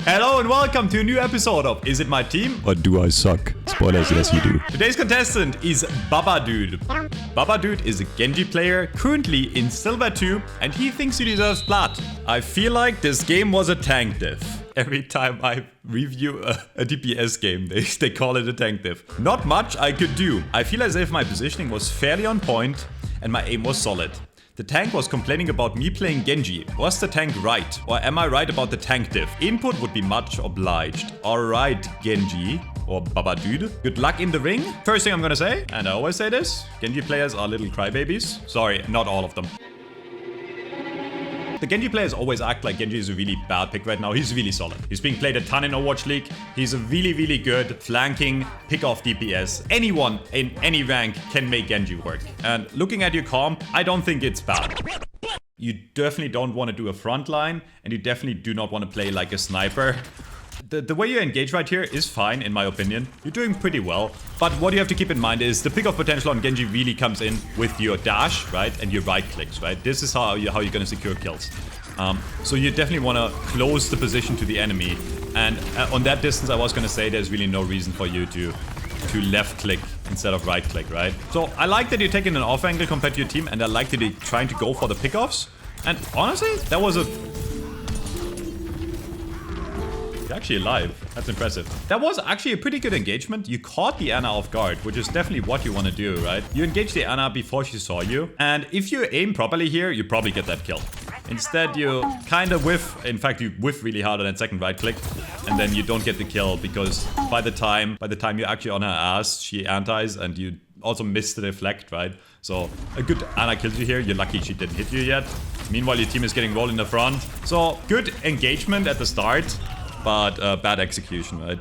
Hello and welcome to a new episode of Is It My Team? Or do I suck? Spoilers, yes you do. Today's contestant is Babadude. Babadude is a Genji player, currently in Silver 2, and he thinks he deserves Plat. I feel like this game was a tank diff. Every time I review a DPS game, they call it a tank diff. Not much I could do. I feel as if my positioning was fairly on point and my aim was solid. The tank was complaining about me playing Genji. Was the tank right? Or am I right about the tank diff? Input would be much obliged. Alright, Genji. Or Babadude. Good luck in the ring. First thing I'm gonna say, and I always say this, Genji players are little crybabies. Sorry, not all of them. The Genji players always act like Genji is a really bad pick right now. He's really solid. He's being played a ton in Overwatch League. He's a really good flanking pick-off DPS. Anyone in any rank can make Genji work. And looking at your comp, I don't think it's bad. You definitely don't want to do a front line, and you definitely do not want to play like a sniper. The way you engage right here is fine, in my opinion. You're doing pretty well. But what you have to keep in mind is the pick-off potential on Genji really comes in with your dash, right? And your right clicks, right? This is how you're going to secure kills. So you definitely want to close the position to the enemy. And on that distance, I was going to say there's really no reason for you to left click instead of right click, right? So I like that you're taking an off angle compared to your team. And I like that you're trying to go for the pickoffs. And honestly, that was a... actually alive. That's impressive. That was actually a pretty good engagement. You caught the Ana off guard, which is definitely what you want to do, right? You engage the Ana before she saw you. And if you aim properly here, you probably get that kill. Instead, you kind of whiff. In fact, you whiff really hard on that second right click. And then you don't get the kill because by the time you're actually on her ass, she antis and you also miss the deflect, right? So a good Ana kills you here. You're lucky she didn't hit you yet. Meanwhile, your team is getting rolled in the front. So good engagement at the start. But bad execution, right?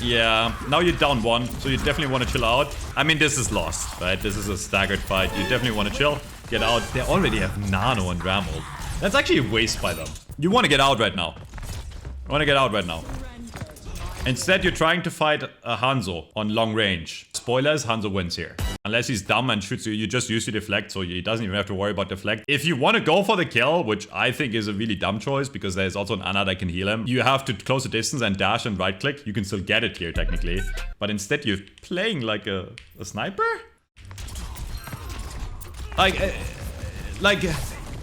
Yeah, now you're down one, so you definitely want to chill out. I mean, this is lost, right? This is a staggered fight. You definitely want to chill, get out. They already have Nano and Ramble. That's actually a waste by them. You want to get out right now. Instead, you're trying to fight a Hanzo on long range. Spoilers, Hanzo wins here. Unless he's dumb and shoots you, you just use your deflect, so he doesn't even have to worry about deflect. If you want to go for the kill, which I think is a really dumb choice, because there's also an Ana that can heal him, you have to close the distance and dash and right click. You can still get it here, technically. But instead, you're playing like a sniper?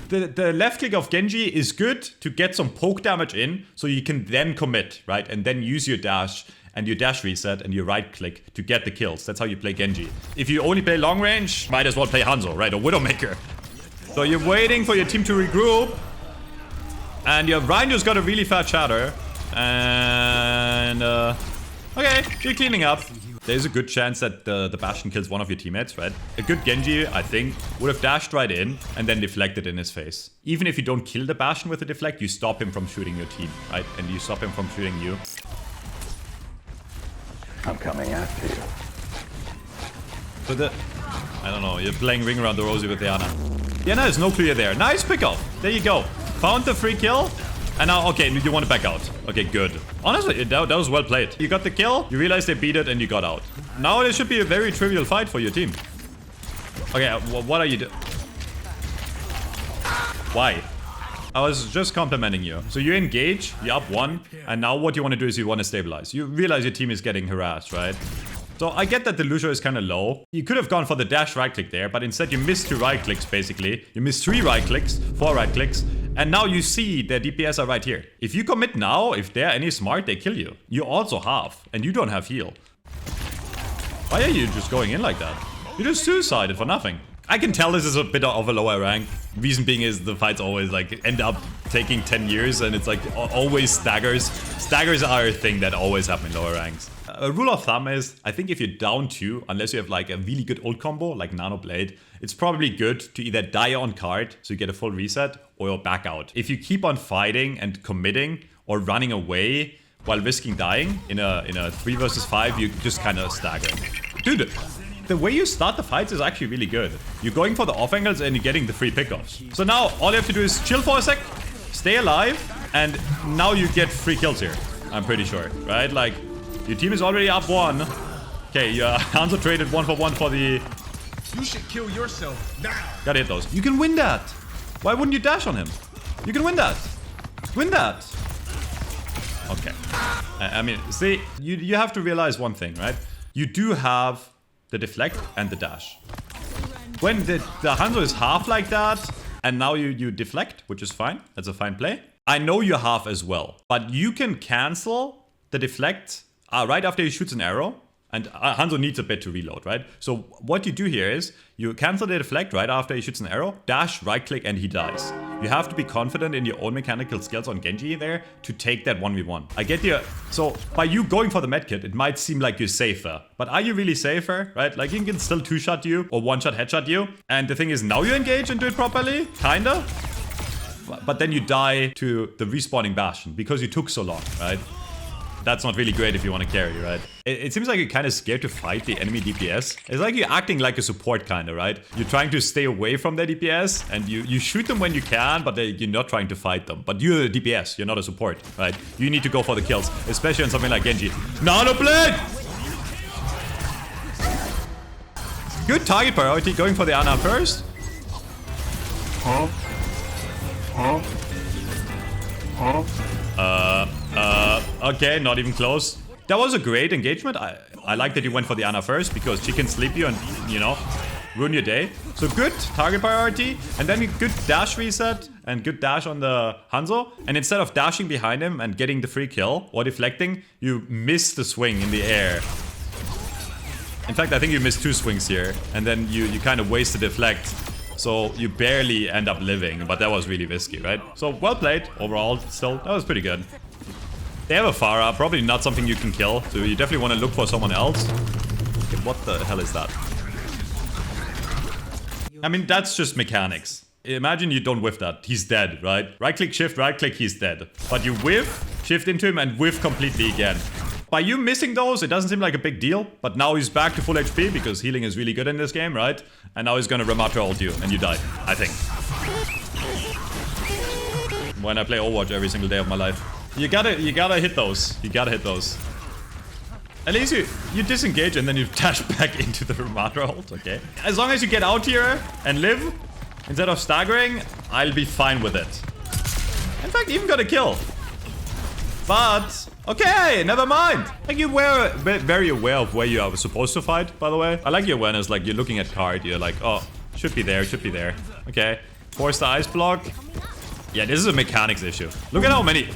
The left click of Genji is good to get some poke damage in, so you can then commit, right? And then use your dash and your dash reset and your right click to get the kills. That's how you play Genji. If you only play long range, might as well play Hanzo, right? Or Widowmaker. So you're waiting for your team to regroup. And your Rhino just got a really fat shatter. And okay, you're cleaning up. There's a good chance that the Bastion kills one of your teammates, right? A good Genji, I think, would have dashed right in and then deflected in his face. Even if you don't kill the Bastion with the deflect, you stop him from shooting your team, right? And you stop him from shooting you. I'm coming after you. So I don't know, you're playing Ring Around the Rosie with the Ana. The Ana has no clear there. Nice pickup. There you go. Found the free kill. And now, okay, you want to back out. Okay, good. Honestly, that was well played. You got the kill, you realized they beat it, and you got out. Now it should be a very trivial fight for your team. Okay, what are you doing? Why? I was just complimenting you. So you engage, you're up one, and now what you want to do is you want to stabilize. You realize your team is getting harassed, right? So I get that the Lucio is kind of low. You could have gone for the dash right click there, but instead you missed 2 right clicks, basically. You missed 3 right clicks, 4 right clicks, and now you see their DPS are right here. If you commit now, if they're any smart, they kill you. You also have, and you don't have heal. Why are you just going in like that? You just suicided for nothing. I can tell this is a bit of a lower rank. Reason being is the fights always like end up taking 10 years and it's like always staggers. Staggers are a thing that always happen in lower ranks. A rule of thumb is, I think if you're down 2, unless you have like a really good ult combo like Nano Blade, it's probably good to either die on card so you get a full reset or back out. If you keep on fighting and committing or running away while risking dying in a 3 versus 5, you just kind of stagger. Dude, the way you start the fights is actually really good. You're going for the off angles and you're getting the free pickoffs. So now all you have to do is chill for a sec, stay alive, and now you get free kills here. I'm pretty sure, right? Like, your team is already up 1. Okay, Hanzo traded 1 for 1 for the... You should kill yourself now. Gotta hit those. You can win that. Why wouldn't you dash on him? You can win that. Win that. Okay. I mean, see, you have to realize one thing, right? You do have the deflect and the dash. When the Hanzo is half like that, and now you deflect, which is fine. That's a fine play. I know you're half as well, but you can cancel the deflect right after he shoots an arrow. And Hanzo needs a bit to reload, right? So what you do here is you cancel the deflect right after he shoots an arrow, dash, right click, and he dies. You have to be confident in your own mechanical skills on Genji there to take that 1v1. I get you. So by you going for the medkit, it might seem like you're safer. But are you really safer, right? Like he can still 2-shot you or 1-shot headshot you. And the thing is, now you engage and do it properly, kinda. But then you die to the respawning Bastion because you took so long, right? That's not really great if you want to carry, right? It seems like you're kind of scared to fight the enemy DPS. It's like you're acting like a support kind of, right? You're trying to stay away from their DPS and you shoot them when you can, but you're not trying to fight them. But you're a DPS, you're not a support, right? You need to go for the kills, especially on something like Genji. Nano Blade! Good target priority, going for the Ana first. Okay, not even close. That was a great engagement. I like that you went for the Ana first because she can sleep you and, you know, ruin your day. So good target priority and then a good dash reset and good dash on the Hanzo. And instead of dashing behind him and getting the free kill or deflecting, you miss the swing in the air. In fact, I think you missed 2 swings here and then you kind of waste the deflect. So you barely end up living, but that was really risky, right? So well played overall, still, that was pretty good. They have a Pharah, probably not something you can kill, so you definitely want to look for someone else. Okay, what the hell is that? I mean, that's just mechanics. Imagine you don't whiff that. He's dead, right? Right-click, shift, right-click, he's dead. But you whiff, shift into him, and whiff completely again. By you missing those, it doesn't seem like a big deal, but now he's back to full HP because healing is really good in this game, right? And now he's gonna Ramatra ult you, and you die, I think. When I play Overwatch every single day of my life. You gotta hit those. You gotta hit those. At least you disengage and then you dash back into the Ramatra ult, okay? As long as you get out here and live, instead of staggering, I'll be fine with it. In fact, even got a kill. But, okay, never mind. Like, you were very aware of where you are supposed to fight, by the way. I like your awareness, like, you're looking at card, you're like, oh, should be there, should be there. Okay, force the ice block. Yeah, this is a mechanics issue. Look at how many...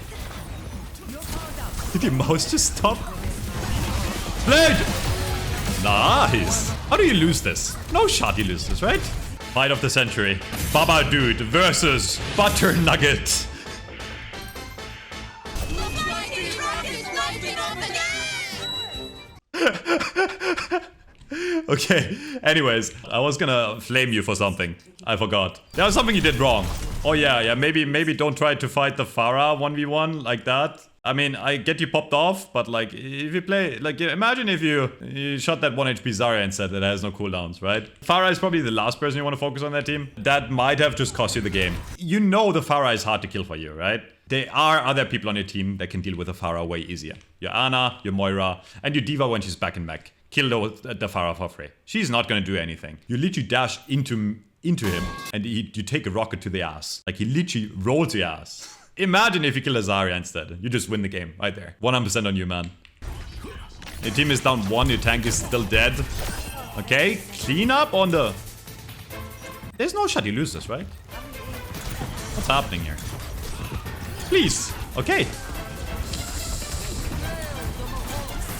Did your mouse just stop? Blade! Nice! How do you lose this? No shot you lose this, right? Fight of the century. Baba Dude versus Butter Nugget. Okay, anyways, I was gonna flame you for something. I forgot. There was something you did wrong. Oh yeah, maybe don't try to fight the Pharah 1v1 like that. I mean, I get you popped off, but like, if you play, like, imagine if you shot that 1 HP Zarya instead that has no cooldowns, right? Pharah is probably the last person you want to focus on that team. That might have just cost you the game. You know the Pharah is hard to kill for you, right? There are other people on your team that can deal with the Pharah way easier. Your Ana, your Moira, and your D.Va when she's back in mech. Kill the Pharah for free. She's not gonna do anything. You literally dash into him, and you take a rocket to the ass. Like, he literally rolls your ass. Imagine if you kill a Zarya instead. You just win the game right there. 100% on you, man. Your team is down 1, your tank is still dead. Okay, clean up on the... There's no shot you lose this, right? What's happening here? Please. Okay.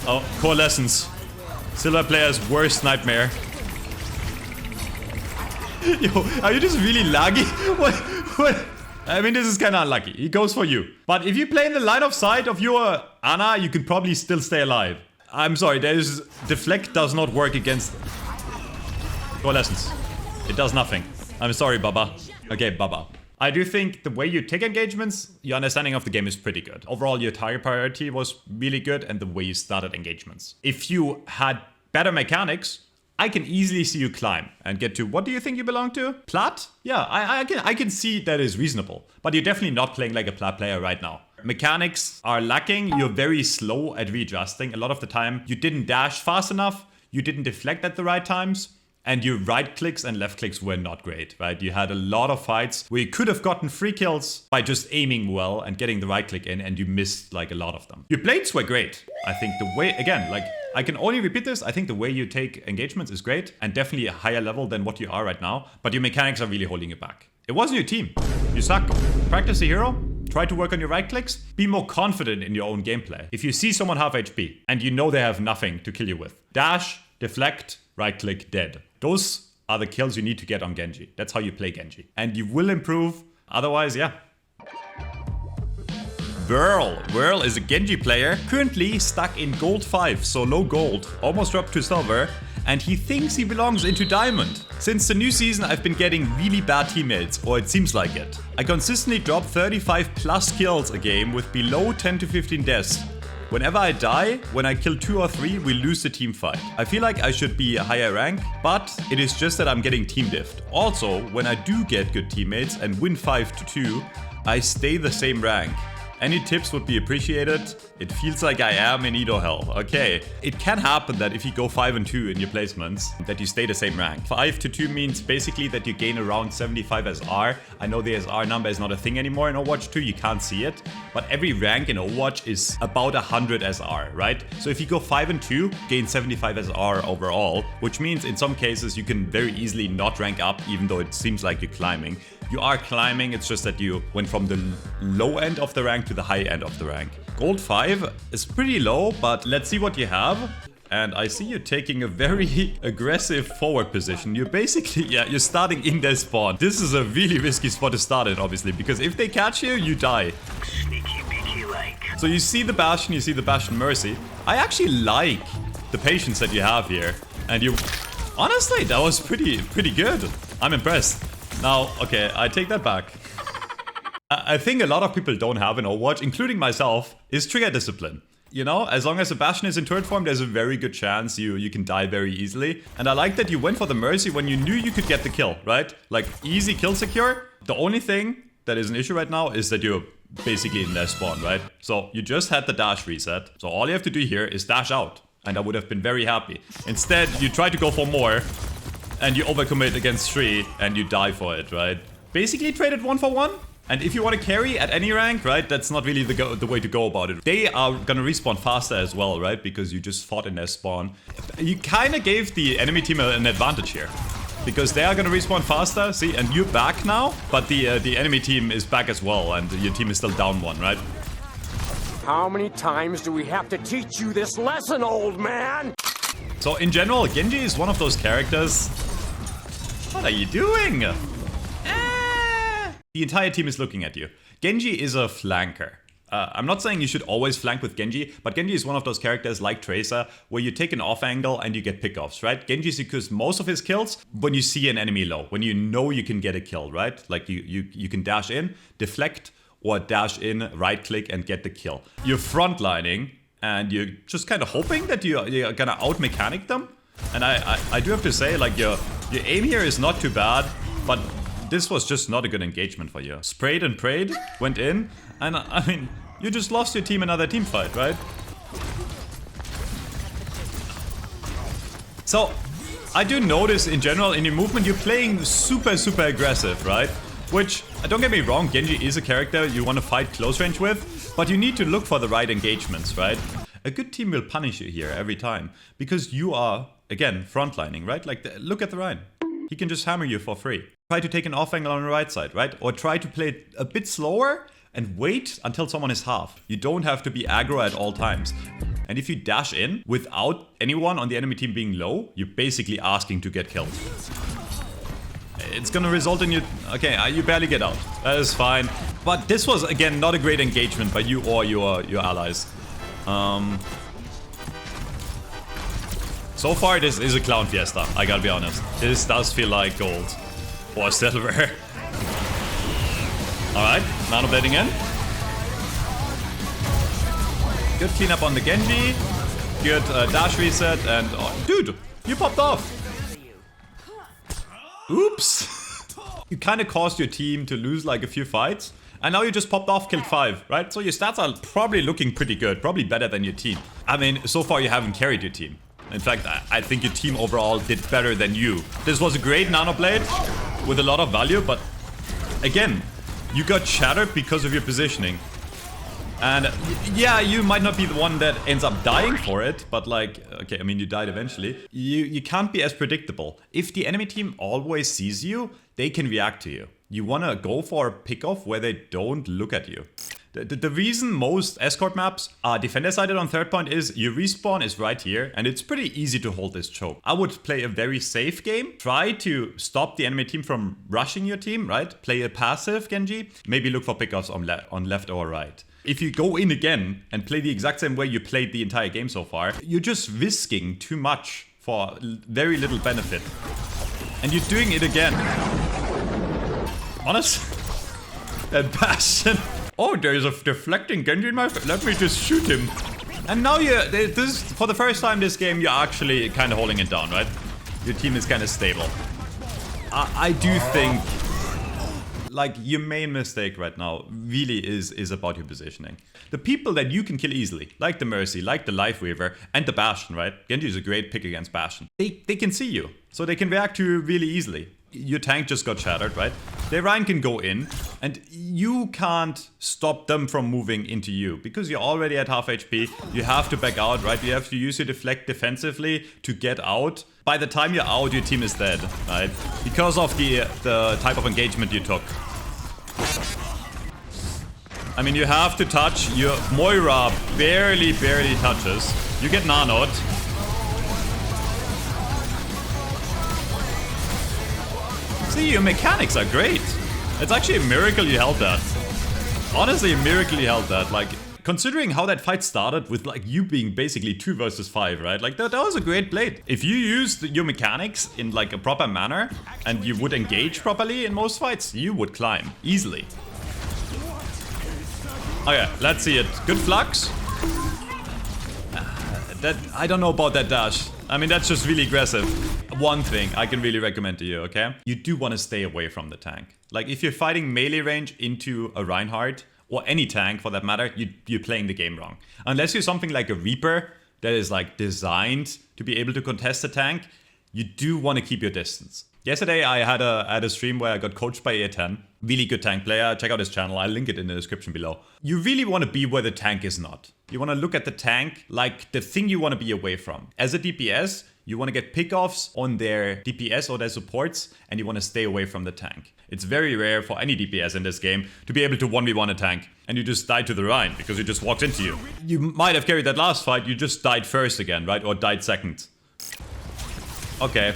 Oh, coalescence. Silver player's worst nightmare. Yo, are you just really laggy? What? I mean, this is kind of unlucky. He goes for you. But if you play in the line of sight of your Ana, you can probably still stay alive. I'm sorry, deflect does not work against coalescence. It does nothing. I'm sorry, Baba. Okay, Baba. I do think the way you take engagements, your understanding of the game is pretty good. Overall, your target priority was really good and the way you started engagements. If you had better mechanics, I can easily see you climb and get to, what do you think you belong to? Plat? Yeah, I can see that is reasonable. But you're definitely not playing like a plat player right now. Mechanics are lacking. You're very slow at readjusting. A lot of the time, you didn't dash fast enough. You didn't deflect at the right times. And your right clicks and left clicks were not great, right? You had a lot of fights where you could have gotten free kills by just aiming well and getting the right click in, and you missed like a lot of them. Your plates were great. I think the way, again, like I can only repeat this, I think the way you take engagements is great and definitely a higher level than what you are right now, but your mechanics are really holding you back. It wasn't your team. You suck. Practice the hero. Try to work on your right clicks. Be more confident in your own gameplay. If you see someone half HP and you know they have nothing to kill you with, dash, deflect, right click, dead. Those are the kills you need to get on Genji. That's how you play Genji. And you will improve. Otherwise, yeah. Whirl is a Genji player, currently stuck in gold 5, so low gold, almost dropped to silver, and he thinks he belongs into diamond. Since the new season, I've been getting really bad teammates, or it seems like it. I consistently drop 35 plus kills a game with below 10 to 15 deaths. Whenever I die, when I kill 2 or 3, we lose the team fight. I feel like I should be a higher rank, but it is just that I'm getting team diffed. Also, when I do get good teammates and win 5-2, I stay the same rank. Any tips would be appreciated. It feels like I am in Edo hell. Okay, it can happen that if you go 5-2 in your placements, that you stay the same rank. 5-2 means basically that you gain around 75 SR. I know the SR number is not a thing anymore in Overwatch 2, you can't see it. But every rank in Overwatch is about 100 SR, right? So if you go 5-2, gain 75 SR overall, which means in some cases you can very easily not rank up even though it seems like you're climbing. You are climbing, it's just that you went from the low end of the rank to the high end of the rank. Gold 5 is pretty low, but let's see what you have. And I see you taking a very aggressive forward position. You're basically, yeah, you're starting in their spawn. This is a really risky spot to start in, obviously, because if they catch you, you die. Sneaky beaky like. So you see the Bastion, you see the Bastion Mercy. I actually like the patience that you have here. And you, honestly, that was pretty good. I'm impressed. Now, okay, I take that back. I think a lot of people don't have in Overwatch, including myself, is trigger discipline. You know, as long as the Bastion is in turret form, there's a very good chance you can die very easily. And I like that you went for the Mercy when you knew you could get the kill, right? Like, easy kill secure. The only thing that is an issue right now is that you're basically in their spawn, right? So you just had the dash reset. So all you have to do here is dash out. And I would have been very happy. Instead, you try to go for more. And you overcommit against 3 and you die for it, right? Basically trade it 1 for 1. And if you want to carry at any rank, right, that's not really the way to go about it. They are gonna respawn faster as well, right? Because you just fought in their spawn. You kind of gave the enemy team an advantage here. Because they are gonna respawn faster, see? And you're back now, but the enemy team is back as well. And your team is still down 1, right? How many times do we have to teach you this lesson, old man? So in general, Genji is one of those characters. What are you doing? The entire team is looking at you. Genji is a flanker. I'm not saying you should always flank with Genji, but Genji is one of those characters like Tracer where you take an off angle and you get pickoffs, right? Genji secures most of his kills when you see an enemy low, when you know you can get a kill, right? Like you can dash in, deflect, or dash in, right click and get the kill. You're frontlining and you're just kind of hoping that you're gonna out-mechanic them. And I do have to say, like, your aim here is not too bad, but this was just not a good engagement for you. Sprayed and prayed, went in, and I mean, you just lost your team another team fight, right? So, I do notice in general in your movement, you're playing super aggressive, right? Which, don't get me wrong, Genji is a character you want to fight close range with, but you need to look for the right engagements, right? A good team will punish you here every time, because you are, again, frontlining, right? Like, look at the Ryan. He can just hammer you for free. Try to take an off angle on the right side, right? Or try to play it a bit slower and wait until someone is half. You don't have to be aggro at all times. And if you dash in without anyone on the enemy team being low, you're basically asking to get killed. It's gonna result in you... Okay, you barely get out. That is fine. But this was, again, not a great engagement by you or your allies. So far, this is a clown fiesta, I gotta be honest. This does feel like gold. Or silver. Alright, nanoblading in. Good cleanup on the Genji. Good dash reset and... Oh, dude, you popped off. Oops. You kind of caused your team to lose like a few fights. And now you just popped off, killed 5, right? So your stats are probably looking pretty good. Probably better than your team. I mean, so far you haven't carried your team. In fact, I think your team overall did better than you. This was a great nano blade with a lot of value, but again, you got shattered because of your positioning. And yeah, you might not be the one that ends up dying for it, but like, okay, I mean, you died eventually. You can't be as predictable. If the enemy team always sees you, they can react to you. You want to go for a pickoff where they don't look at you. The reason most escort maps are defender-sided on third point is your respawn is right here, and it's pretty easy to hold this choke. I would play a very safe game. Try to stop the enemy team from rushing your team, right? Play a passive Genji. Maybe look for pickoffs on left or right. If you go in again and play the exact same way you played the entire game so far, you're just risking too much for very little benefit. And you're doing it again. Honest? That passion. Oh, there's a deflecting Genji in my face. Let me just shoot him. And now for the first time this game, you're actually kind of holding it down, right? Your team is kind of stable. I do think, like, your main mistake right now really is about your positioning. The people that you can kill easily, like the Mercy, like the Lifeweaver, and the Bastion, right? Genji is a great pick against Bastion. They can see you, so they can react to you really easily. Your tank just got shattered, right? Their Ryan can go in, and you can't stop them from moving into you because you're already at half HP. You have to back out, right? You have to use your deflect defensively to get out. By the time you're out, your team is dead, right? Because of the type of engagement you took. I mean, you have to touch. Your Moira barely touches. You get nanoed. See, your mechanics are great. It's actually a miracle you held that. Honestly, a miracle you held that. Like, considering how that fight started with like you being basically 2 versus 5, right? Like that was a great blade. If you used your mechanics in like a proper manner and you would engage properly in most fights, you would climb easily. Okay, let's see it. Good flux. I don't know about that dash. I mean, that's just really aggressive. One thing I can really recommend to you, okay? You do want to stay away from the tank. Like, if you're fighting melee range into a Reinhardt, or any tank for that matter, you're playing the game wrong. Unless you're something like a Reaper that is like designed to be able to contest a tank, you do want to keep your distance. Yesterday I had a stream where I got coached by A10. Really good tank player. Check out his channel. I'll link it in the description below. You really want to be where the tank is not. You want to look at the tank like the thing you want to be away from. As a DPS, you want to get pickoffs on their DPS or their supports, and you want to stay away from the tank. It's very rare for any DPS in this game to be able to 1v1 a tank, and you just died to the Rhine because he just walked into you. You might have carried that last fight, you just died first again, right? Or died second. Okay.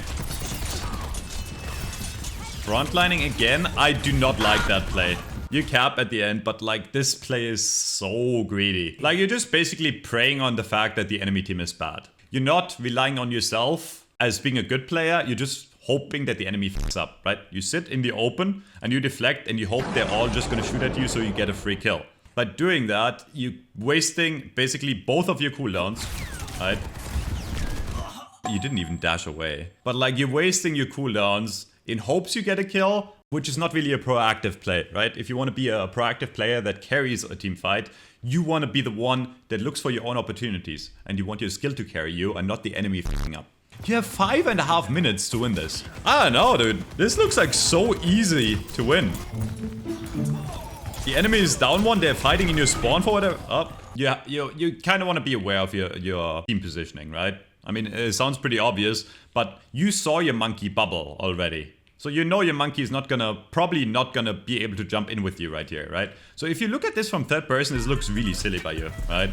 Frontlining again? I do not like that play. You cap at the end, but like this play is so greedy. Like you're just basically preying on the fact that the enemy team is bad. You're not relying on yourself as being a good player. You're just hoping that the enemy fucks up, right? You sit in the open and you deflect and you hope they're all just gonna shoot at you so you get a free kill. By doing that, you're wasting basically both of your cooldowns, right? You didn't even dash away. But like you're wasting your cooldowns in hopes you get a kill, which is not really a proactive play, right? If you want to be a proactive player that carries a team fight, you want to be the one that looks for your own opportunities, and you want your skill to carry you and not the enemy f***ing up. You have 5.5 minutes to win this. I don't know, dude. This looks like so easy to win. The enemy is down one, they're fighting in your spawn for whatever. Oh, yeah, you kind of want to be aware of your team positioning, right? I mean, it sounds pretty obvious, but you saw your monkey bubble already. So you know your monkey is probably not gonna be able to jump in with you right here, right? So if you look at this from third person, this looks really silly by you, right?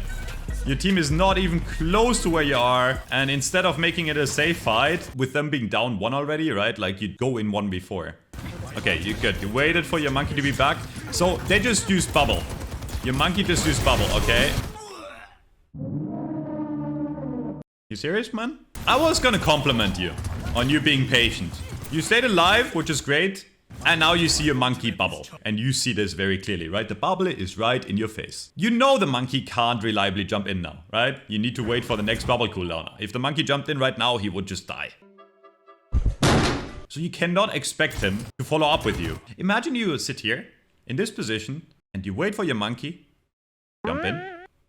Your team is not even close to where you are, and instead of making it a safe fight, with them being down one already, right? Like you'd go in one before. Okay, you're good. You waited for your monkey to be back. So they just used bubble. Your monkey just used bubble, okay? You serious, man? I was gonna compliment you on you being patient. You stayed alive, which is great, and now you see your monkey bubble. And you see this very clearly, right? The bubble is right in your face. You know the monkey can't reliably jump in now, right? You need to wait for the next bubble cooldown. If the monkey jumped in right now, he would just die. So you cannot expect him to follow up with you. Imagine you sit here, in this position, and you wait for your monkey, jump in,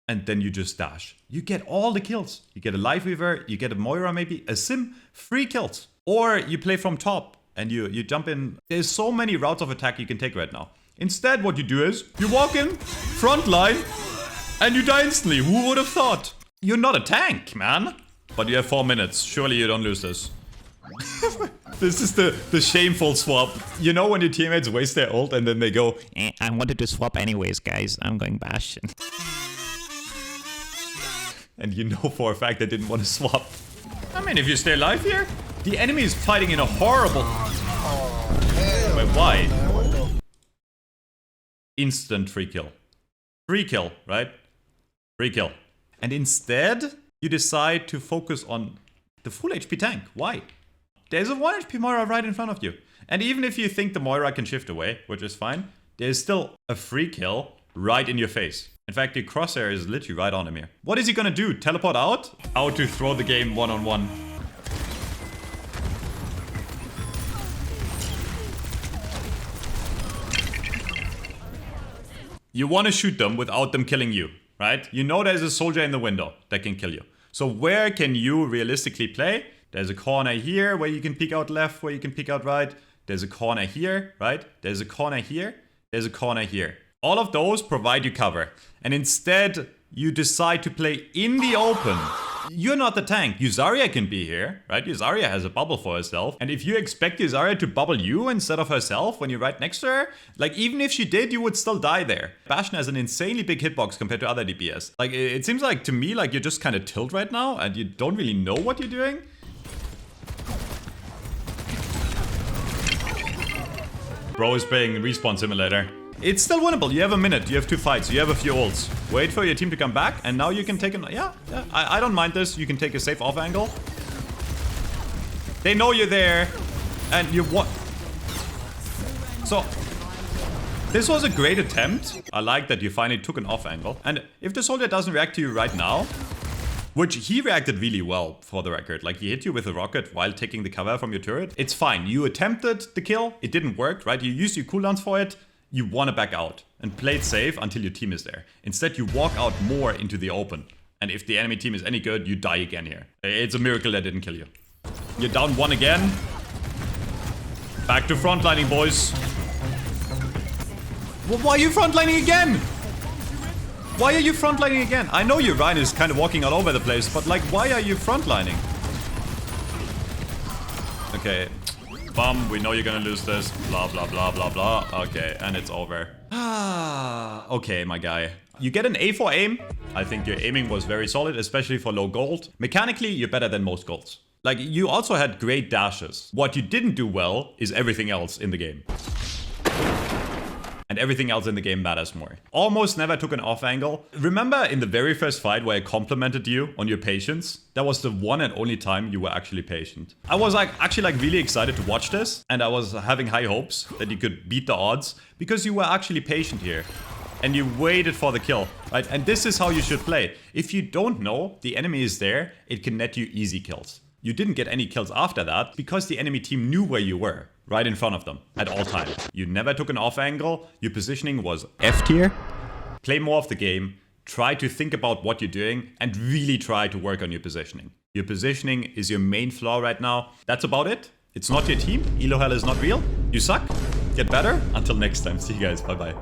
and then you just dash. You get all the kills. You get a Life Weaver, you get a Moira maybe, a Sim, 3 kills. Or you play from top and you jump in. There's so many routes of attack you can take right now. Instead, what you do is you walk in, front line, and you die instantly. Who would have thought? You're not a tank, man. But you have 4 minutes. Surely you don't lose this. This is the shameful swap. You know when your teammates waste their ult and then they go, I wanted to swap anyways, guys. I'm going Bastion. and you know for a fact they didn't want to swap. I mean, if you stay alive here, the enemy is fighting in a horrible... Wait, why? Instant free kill. Free kill, right? Free kill. And instead, you decide to focus on the full HP tank. Why? There's a 1 HP Moira right in front of you. And even if you think the Moira can shift away, which is fine, there's still a free kill right in your face. In fact, your crosshair is literally right on him here. What is he gonna do? Teleport out? How to throw the game one-on-one. You want to shoot them without them killing you, right? You know there's a soldier in the window that can kill you. So where can you realistically play? There's a corner here where you can peek out left, where you can peek out right. There's a corner here, right? There's a corner here. There's a corner here. All of those provide you cover. And instead, you decide to play in the open. You're not the tank. Yuzaria can be here, right? Yuzaria has a bubble for herself. And if you expect Yuzaria to bubble you instead of herself when you're right next to her, like even if she did, you would still die there. Bastion has an insanely big hitbox compared to other DPS. Like it seems like to me like you're just kind of tilt right now and you don't really know what you're doing. Bro is playing Respawn Simulator. It's still winnable. You have a minute. You have 2 fights. You have a few ults. Wait for your team to come back, and now you can take an... Yeah. I don't mind this. You can take a safe off angle. They know you're there, and you what? So, this was a great attempt. I like that you finally took an off angle. And if the soldier doesn't react to you right now, which he reacted really well, for the record. Like, he hit you with a rocket while taking the cover from your turret. It's fine. You attempted the kill. It didn't work, right? You used your cooldowns for it. You want to back out and play it safe until your team is there. Instead, you walk out more into the open. And if the enemy team is any good, you die again here. It's a miracle that didn't kill you. You're down 1 again. Back to frontlining, boys. Well, why are you frontlining again? Why are you frontlining again? I know your Ryan is kind of walking all over the place, but like, why are you frontlining? Okay. Bum, we know you're gonna lose this. Blah, blah, blah, blah, blah. Okay, and it's over. Okay, my guy. You get an A for aim. I think your aiming was very solid, especially for low gold. Mechanically, you're better than most golds. Like, you also had great dashes. What you didn't do well is everything else in the game. And everything else in the game matters more. Almost never took an off angle. Remember in the very first fight where I complimented you on your patience? That was the one and only time you were actually patient. I was actually really excited to watch this. And I was having high hopes that you could beat the odds. Because you were actually patient here. And you waited for the kill, right? And this is how you should play. If you don't know the enemy is there, it can net you easy kills. You didn't get any kills after that because the enemy team knew where you were. Right in front of them, at all times. You never took an off angle, your positioning was F tier. Play more of the game, try to think about what you're doing, and really try to work on your positioning. Your positioning is your main flaw right now. That's about it. It's not your team, Elo Hell is not real. You suck, get better. Until next time, see you guys, bye bye.